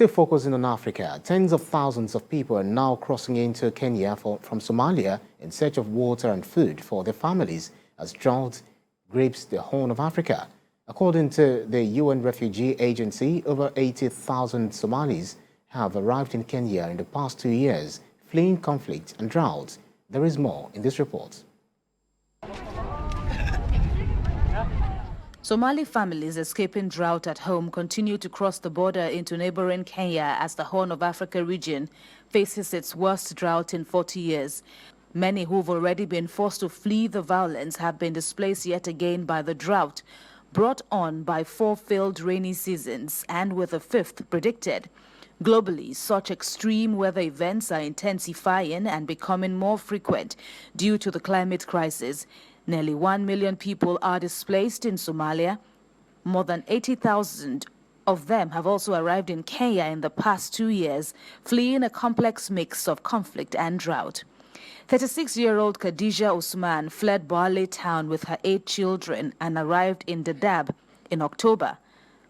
Still focusing on Africa, tens of thousands of people are now crossing into Kenya from Somalia in search of water and food for their families as drought grips the Horn of Africa. According to the UN Refugee Agency, over 80,000 Somalis have arrived in Kenya in the past 2 years, fleeing conflict and drought. There is more in this report. Somali families escaping drought at home continue to cross the border into neighboring Kenya as the Horn of Africa region faces its worst drought in 40 years. Many who've already been forced to flee the violence have been displaced yet again by the drought, brought on by 4 failed rainy seasons and with a 5th predicted. Globally, such extreme weather events are intensifying and becoming more frequent due to the climate crisis. Nearly 1 million people are displaced in Somalia. More than 80,000 of them have also arrived in Kenya in the past 2 years, fleeing a complex mix of conflict and drought. 36-year-old Khadija Usman fled Bale town with her 8 children and arrived in Dadaab in October.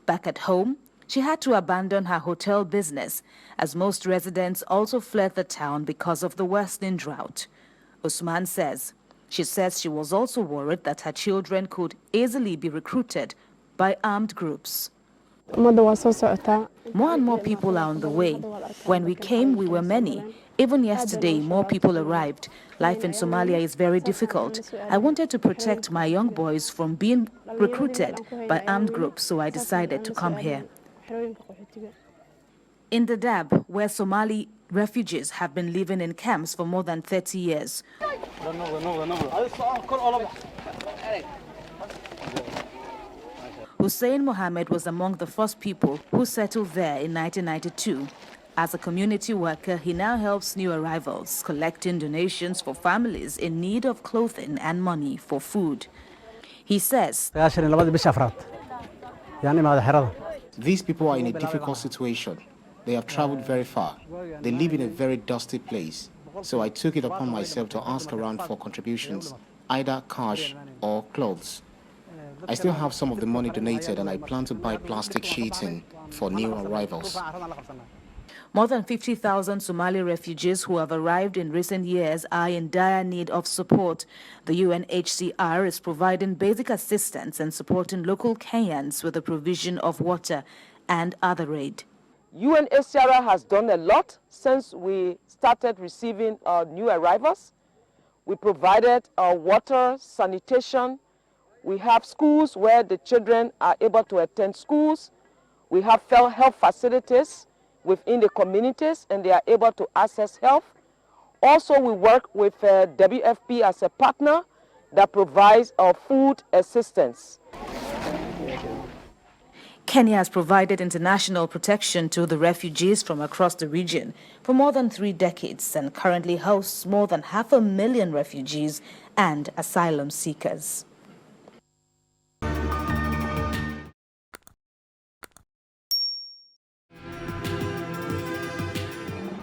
Back at home, she had to abandon her hotel business, as most residents also fled the town because of the worsening drought. Usman says she was also worried that her children could easily be recruited by armed groups. More and more people are on the way. When we came, we were many. Even yesterday, more people arrived. Life in Somalia is very difficult. I wanted to protect my young boys from being recruited by armed groups, so I decided to come here. In Dadaab, where Somali refugees have been living in camps for more than 30 years. Hussein Mohammed was among the first people who settled there in 1992. As a community worker, he now helps new arrivals, collecting donations for families in need of clothing and money for food. He says, these people are in a difficult situation. They have traveled very far. They live in a very dusty place. So I took it upon myself to ask around for contributions, either cash or clothes. I still have some of the money donated and I plan to buy plastic sheeting for new arrivals. More than 50,000 Somali refugees who have arrived in recent years are in dire need of support. The UNHCR is providing basic assistance and supporting local Kenyans with the provision of water and other aid. UNHCR has done a lot since we started receiving new arrivals. We provided water, sanitation. We have schools where the children are able to attend schools. We have health facilities within the communities and they are able to access health. Also, we work with WFP as a partner that provides food assistance. Kenya has provided international protection to the refugees from across the region for more than 3 decades and currently hosts more than 500,000 refugees and asylum seekers.